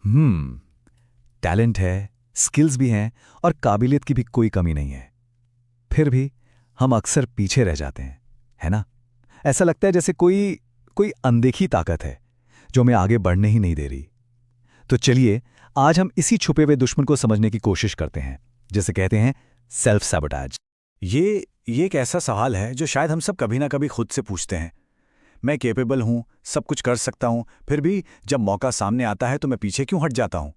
Talent है, skills भी हैं और काबिलियत की भी कोई कमी नहीं है। फिर भी हम अक्सर पीछे रह जाते हैं, है ना? ऐसा लगता है जैसे कोई कोई अनदेखी ताकत है जो हमें आगे बढ़ने ही नहीं दे रही। तो चलिए आज हम इसी छुपे हुए दुश्मन को समझने की कोशिश करते हैं, जिसे कहते हैं सेल्फ सैबोटाज। ये एक ऐसा सवाल है जो शायद हम सब कभी ना कभी खुद से पूछते हैं। मैं कैपेबल हूँ, सब कुछ कर सकता हूँ, फिर भी जब मौका सामने आता है तो मैं पीछे क्यों हट जाता हूँ?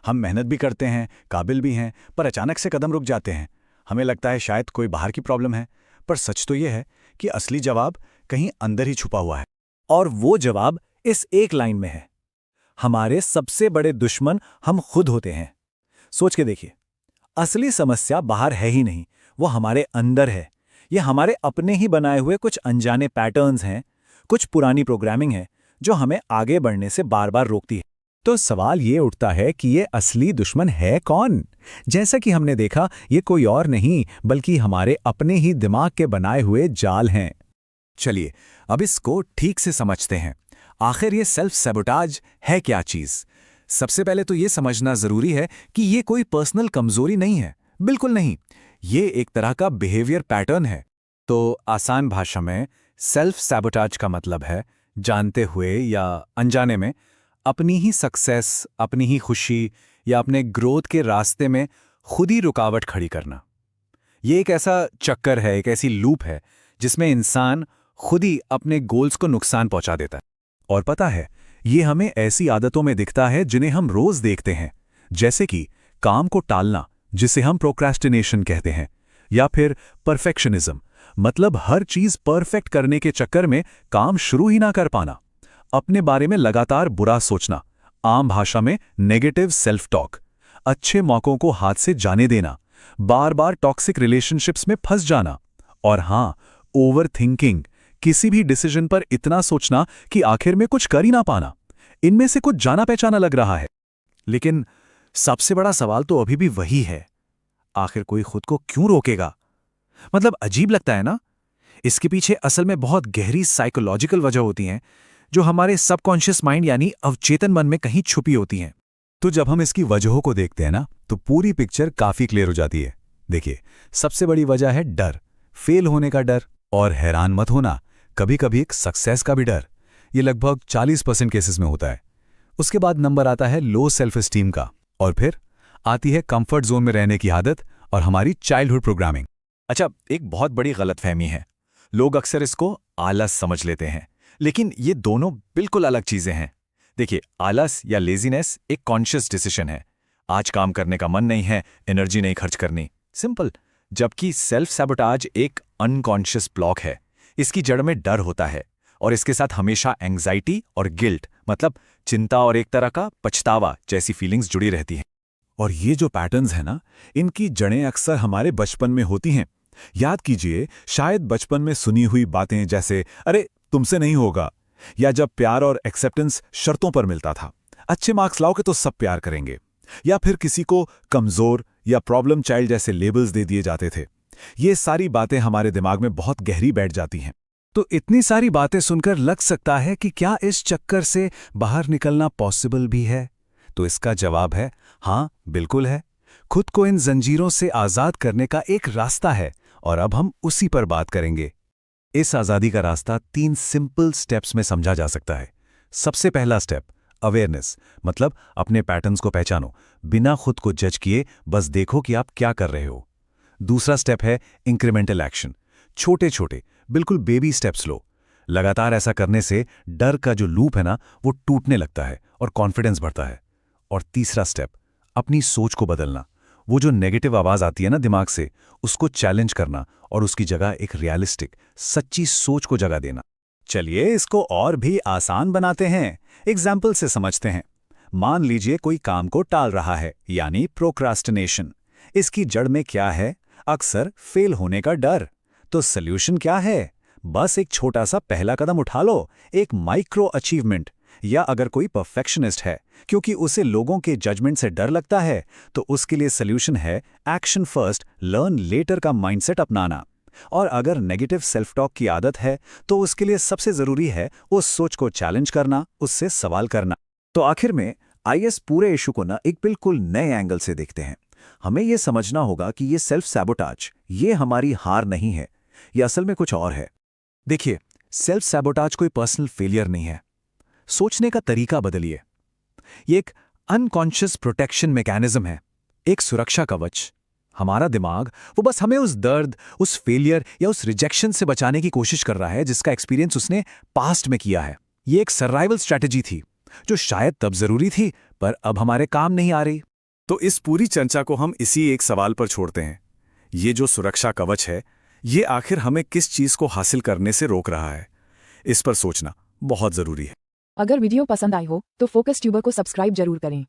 हम मेहनत भी करते हैं, काबिल भी हैं, पर अचानक से कदम रुक जाते हैं। हमें लगता है शायद कोई बाहर की प्रॉब्लम है, पर सच तो ये है कि असली जवाब कहीं अंदर ही छुपा हुआ है। और वो जवाब इस एक लाइन में है। हमारे सबसे बड़े दुश्मन हम खुद होते हैं। सोच के देखिए, असली समस्या बाहर है ही नहीं, वो हमारे अंदर है। ये हमारे अपने ही बनाए हुए कुछ अनजाने पैटर्न्स हैं, कुछ पुरानी प्रोग्रामिंग है जो हमें आगे बढ़ने से बार बार रोकती है। तो सवाल ये उठता है कि ये असली दुश्मन है कौन? जैसा कि हमने देखा, ये कोई और नहीं बल्कि हमारे अपने ही दिमाग के बनाए हुए जाल हैं। चलिए अब इसको ठीक से समझते हैं। आखिर ये सेल्फ सैबोटाज है क्या चीज़? सबसे पहले तो ये समझना ज़रूरी है कि ये कोई पर्सनल कमज़ोरी नहीं है, बिल्कुल नहीं। ये एक तरह का बिहेवियर पैटर्न है। तो आसान भाषा में सेल्फ सैबोटाज का मतलब है जानते हुए या अनजाने में अपनी ही सक्सेस, अपनी ही खुशी या अपने ग्रोथ के रास्ते में खुद ही रुकावट खड़ी करना। ये एक ऐसा चक्कर है, एक ऐसी लूप है जिसमें इंसान खुद ही अपने गोल्स को नुकसान पहुंचा देता है। और पता है, ये हमें ऐसी आदतों में दिखता है जिन्हें हम रोज देखते हैं, जैसे कि काम को टालना, जिसे हम प्रोक्रेस्टिनेशन कहते हैं, या फिर परफेक्शनिज्म, मतलब हर चीज परफेक्ट करने के चक्कर में काम शुरू ही ना कर पाना, अपने बारे में लगातार बुरा सोचना, आम भाषा में नेगेटिव सेल्फ टॉक, अच्छे मौकों को हाथ से जाने देना, बार बार टॉक्सिक रिलेशनशिप्स में फंस जाना, और हां, ओवर थिंकिंग, किसी भी डिसीजन पर इतना सोचना कि आखिर में कुछ कर ही ना पाना। इनमें से कुछ जाना पहचाना लग रहा है। लेकिन सबसे बड़ा सवाल तो अभी भी वही है, आखिर कोई खुद को क्यों रोकेगा? मतलब अजीब लगता है ना? इसके पीछे असल में बहुत गहरी साइकोलॉजिकल वजह होती हैं जो हमारे सबकॉन्शियस माइंड यानी अवचेतन मन में कहीं छुपी होती हैं। तो जब हम इसकी वजहों को देखते हैं ना, तो पूरी पिक्चर काफी क्लियर हो जाती है। देखिए, सबसे बड़ी वजह है डर, फेल होने का डर, और हैरान मत होना, कभी कभी एक सक्सेस का भी डर। ये लगभग 40% केसेस में होता है। उसके बाद नंबर आता है लो सेल्फ एस्टीम का, और फिर आती है कंफर्ट जोन में रहने की आदत और हमारी चाइल्डहुड प्रोग्रामिंग। अच्छा, एक बहुत बड़ी गलतफहमी है, लोग अक्सर इसको आलस समझ लेते हैं, लेकिन ये दोनों बिल्कुल अलग चीजें हैं। देखिए, आलस या लेजीनेस एक कॉन्शियस डिसीजन है, आज काम करने का मन नहीं है, एनर्जी नहीं खर्च करनी, सिंपल। जबकि सेल्फ सैबोटाज एक अनकॉन्शियस ब्लॉक है, इसकी जड़ में डर होता है और इसके साथ हमेशा एंग्जाइटी और गिल्ट, मतलब चिंता और एक तरह का पछतावा जैसी फीलिंग्स जुड़ी रहती हैं। और ये जो पैटर्न्स हैं ना, इनकी जड़ें अक्सर हमारे बचपन में होती हैं। याद कीजिए, शायद बचपन में सुनी हुई बातें जैसे अरे तुमसे नहीं होगा, या जब प्यार और एक्सेप्टेंस शर्तों पर मिलता था, अच्छे मार्क्स लाओगे तो सब प्यार करेंगे, या फिर किसी को कमजोर या प्रॉब्लम चाइल्ड जैसे लेबल्स दे दिए जाते थे। ये सारी बातें हमारे दिमाग में बहुत गहरी बैठ जाती हैं। तो इतनी सारी बातें सुनकर लग सकता है कि क्या इस चक्कर से बाहर निकलना पॉसिबल भी है? तो इसका जवाब है हाँ, बिल्कुल है। खुद को इन जंजीरों से आज़ाद करने का एक रास्ता है, और अब हम उसी पर बात करेंगे। इस आज़ादी का रास्ता 3 सिंपल स्टेप्स में समझा जा सकता है। सबसे पहला स्टेप, अवेयरनेस, मतलब अपने पैटर्न्स को पहचानो, बिना खुद को जज किए, बस देखो कि आप क्या कर रहे हो। दूसरा स्टेप है इंक्रीमेंटल एक्शन, छोटे छोटे बिल्कुल बेबी स्टेप्स लो। लगातार ऐसा करने से डर का जो लूप है ना, वो टूटने लगता है और कॉन्फिडेंस बढ़ता है। और तीसरा स्टेप, अपनी सोच को बदलना, वो जो नेगेटिव आवाज आती है ना दिमाग से, उसको चैलेंज करना और उसकी जगह एक रियलिस्टिक, सच्ची सोच को जगह देना। चलिए इसको और भी आसान बनाते हैं, एग्जाम्पल से समझते हैं। मान लीजिए कोई काम को टाल रहा है, यानी प्रोक्रास्टिनेशन। इसकी जड़ में क्या है? अक्सर फेल होने का डर। तो सल्यूशन क्या है? बस एक छोटा सा पहला कदम उठा लो, एक माइक्रो अचीवमेंट। या अगर कोई परफेक्शनिस्ट है, क्योंकि उसे लोगों के जजमेंट से डर लगता है, तो उसके लिए सल्यूशन है एक्शन फर्स्ट लर्न लेटर का माइंडसेट अपनाना। और अगर नेगेटिव सेल्फ टॉक की आदत है, तो उसके लिए सबसे जरूरी है उस सोच को चैलेंज करना, उससे सवाल करना। तो आखिर में आइए इस पूरे इशू को ना एक बिल्कुल नए एंगल से देखते हैं। हमें ये समझना होगा कि ये सेल्फ सैबोटाज, ये हमारी हार नहीं है, ये असल में कुछ और है। देखिए, सेल्फ सैबोटाज कोई पर्सनल फेलियर नहीं है। सोचने का तरीका बदलिए। ये एक अनकॉन्शियस प्रोटेक्शन मैकेनिज्म है, एक सुरक्षा कवच। हमारा दिमाग वो बस हमें उस दर्द, उस फेलियर या उस रिजेक्शन से बचाने की कोशिश कर रहा है जिसका एक्सपीरियंस उसने पास्ट में किया है। ये एक सर्वाइवल स्ट्रैटेजी थी जो शायद तब जरूरी थी, पर अब हमारे काम नहीं आ रही। तो इस पूरी चर्चा को हम इसी एक सवाल पर छोड़ते हैं। ये जो सुरक्षा कवच है, ये आखिर हमें किस चीज को हासिल करने से रोक रहा है? इस पर सोचना बहुत जरूरी है। अगर वीडियो पसंद आई हो तो फोकस ट्यूबर को सब्सक्राइब जरूर करें।